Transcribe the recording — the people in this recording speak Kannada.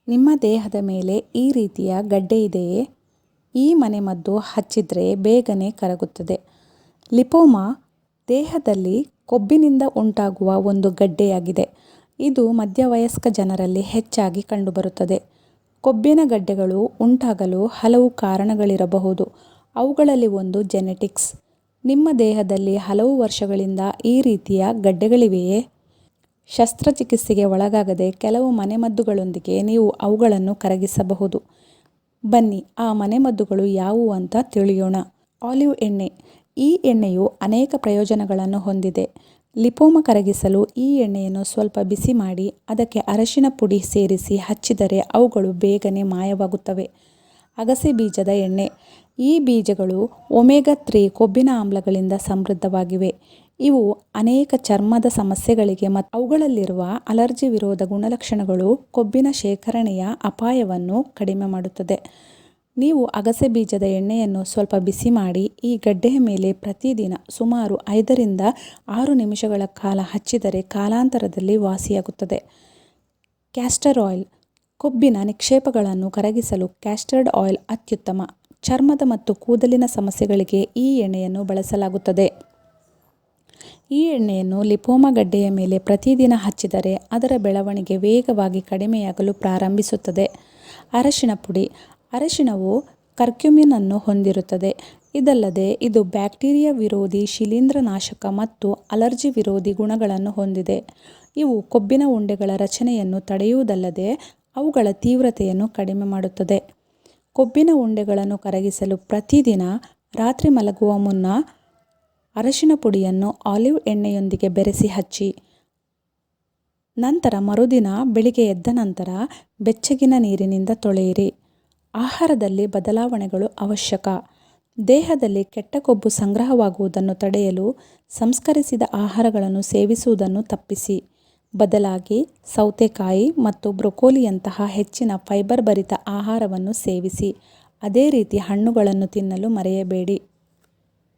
ನಿಮ್ಮ ದೇಹದ ಮೇಲೆ ಈ ರೀತಿಯ ಗಡ್ಡೆ ಇದೆಯೇ? ಈ ಮನೆಮದ್ದು ಹಚ್ಚಿದರೆ ಬೇಗನೆ ಕರಗುತ್ತದೆ. ಲಿಪೋಮಾ ದೇಹದಲ್ಲಿ ಕೊಬ್ಬಿನಿಂದ ಉಂಟಾಗುವ ಒಂದು ಗಡ್ಡೆಯಾಗಿದೆ. ಇದು ಮಧ್ಯವಯಸ್ಕ ಜನರಲ್ಲಿ ಹೆಚ್ಚಾಗಿ ಕಂಡುಬರುತ್ತದೆ. ಕೊಬ್ಬಿನ ಗಡ್ಡೆಗಳು ಉಂಟಾಗಲು ಹಲವು ಕಾರಣಗಳಿರಬಹುದು. ಅವುಗಳಲ್ಲಿ ಒಂದು ಜೆನೆಟಿಕ್ಸ್. ನಿಮ್ಮ ದೇಹದಲ್ಲಿ ಹಲವು ವರ್ಷಗಳಿಂದ ಈ ರೀತಿಯ ಗಡ್ಡೆಗಳಿವೆಯೇ? ಶಸ್ತ್ರಚಿಕಿತ್ಸೆಗೆ ಒಳಗಾಗದೆ ಕೆಲವು ಮನೆಮದ್ದುಗಳೊಂದಿಗೆ ನೀವು ಅವುಗಳನ್ನು ಕರಗಿಸಬಹುದು. ಬನ್ನಿ ಆ ಮನೆಮದ್ದುಗಳು ಯಾವುವು ಅಂತ ತಿಳಿಯೋಣ. ಆಲಿವ್ ಎಣ್ಣೆ. ಈ ಎಣ್ಣೆಯು ಅನೇಕ ಪ್ರಯೋಜನಗಳನ್ನು ಹೊಂದಿದೆ. ಲಿಪೋಮಾ ಕರಗಿಸಲು ಈ ಎಣ್ಣೆಯನ್ನು ಸ್ವಲ್ಪ ಬಿಸಿ ಮಾಡಿ ಅದಕ್ಕೆ ಅರಶಿನ ಪುಡಿ ಸೇರಿಸಿ ಹಚ್ಚಿದರೆ ಅವುಗಳು ಬೇಗನೆ ಮಾಯವಾಗುತ್ತವೆ. ಅಗಸೆ ಬೀಜದ ಎಣ್ಣೆ. ಈ ಬೀಜಗಳು ಒಮೆಗಾ-3 ಕೊಬ್ಬಿನ ಆಮ್ಲಗಳಿಂದ ಸಮೃದ್ಧವಾಗಿವೆ. ಇವು ಅನೇಕ ಚರ್ಮದ ಸಮಸ್ಯೆಗಳಿಗೆ ಮತ್ತು ಅವುಗಳಲ್ಲಿರುವ ಅಲರ್ಜಿ ವಿರೋಧ ಗುಣಲಕ್ಷಣಗಳು ಕೊಬ್ಬಿನ ಶೇಖರಣೆಯ ಅಪಾಯವನ್ನು ಕಡಿಮೆ ಮಾಡುತ್ತದೆ. ನೀವು ಅಗಸೆ ಬೀಜದ ಎಣ್ಣೆಯನ್ನು ಸ್ವಲ್ಪ ಬಿಸಿ ಮಾಡಿ ಈ ಗಡ್ಡೆಯ ಮೇಲೆ ಪ್ರತಿದಿನ ಸುಮಾರು 5 ರಿಂದ 6 ನಿಮಿಷಗಳ ಕಾಲ ಹಚ್ಚಿದರೆ ಕಾಲಾಂತರದಲ್ಲಿ ವಾಸಿಯಾಗುತ್ತದೆ. Castor oil. ಕೊಬ್ಬಿನ ನಿಕ್ಷೇಪಗಳನ್ನು ಕರಗಿಸಲು ಕ್ಯಾಸ್ಟರ್ಡ್ ಆಯಿಲ್ ಅತ್ಯುತ್ತಮ. ಚರ್ಮದ ಮತ್ತು ಕೂದಲಿನ ಸಮಸ್ಯೆಗಳಿಗೆ ಈ ಎಣ್ಣೆಯನ್ನು ಬಳಸಲಾಗುತ್ತದೆ. ಈ ಎಣ್ಣೆಯನ್ನು ಲಿಪೋಮಾ ಗಡ್ಡೆಯ ಮೇಲೆ ಪ್ರತಿದಿನ ಹಚ್ಚಿದರೆ ಅದರ ಬೆಳವಣಿಗೆ ವೇಗವಾಗಿ ಕಡಿಮೆಯಾಗಲು ಪ್ರಾರಂಭಿಸುತ್ತದೆ. ಅರಶಿನ ಪುಡಿ. ಅರಶಿನವು ಕರ್ಕ್ಯುಮಿನ್ ಅನ್ನು ಹೊಂದಿರುತ್ತದೆ. ಇದಲ್ಲದೆ ಇದು ಬ್ಯಾಕ್ಟೀರಿಯಾ ವಿರೋಧಿ, ಶಿಲೀಂಧ್ರನಾಶಕ ಮತ್ತು ಅಲರ್ಜಿ ವಿರೋಧಿ ಗುಣಗಳನ್ನು ಹೊಂದಿದೆ. ಇವು ಕೊಬ್ಬಿನ ಉಂಡೆಗಳ ರಚನೆಯನ್ನು ತಡೆಯುವುದಲ್ಲದೆ ಅವುಗಳ ತೀವ್ರತೆಯನ್ನು ಕಡಿಮೆ ಮಾಡುತ್ತದೆ. ಕೊಬ್ಬಿನ ಉಂಡೆಗಳನ್ನು ಕರಗಿಸಲು ಪ್ರತಿದಿನ ರಾತ್ರಿ ಮಲಗುವ ಮುನ್ನ ಅರಶಿನ ಪುಡಿಯನ್ನು ಆಲಿವ್ ಎಣ್ಣೆಯೊಂದಿಗೆ ಬೆರೆಸಿ ಹಚ್ಚಿ. ನಂತರ ಮರುದಿನ ಬೆಳಿಗ್ಗೆ ಎದ್ದ ನಂತರ ಬೆಚ್ಚಗಿನ ನೀರಿನಿಂದ ತೊಳೆಯಿರಿ. ಆಹಾರದಲ್ಲಿ ಬದಲಾವಣೆಗಳು ಅವಶ್ಯಕ. ದೇಹದಲ್ಲಿ ಕೆಟ್ಟ ಕೊಬ್ಬು ಸಂಗ್ರಹವಾಗುವುದನ್ನು ತಡೆಯಲು ಸಂಸ್ಕರಿಸಿದ ಆಹಾರಗಳನ್ನು ಸೇವಿಸುವುದನ್ನು ತಪ್ಪಿಸಿ. ಬದಲಾಗಿ ಸೌತೆಕಾಯಿ ಮತ್ತು ಬ್ರೊಕೊಲಿಯಂತಹ ಹೆಚ್ಚಿನ ಫೈಬರ್ ಭರಿತ ಆಹಾರವನ್ನು ಸೇವಿಸಿ. ಅದೇ ರೀತಿ ಹಣ್ಣುಗಳನ್ನು ತಿನ್ನಲು ಮರೆಯಬೇಡಿ.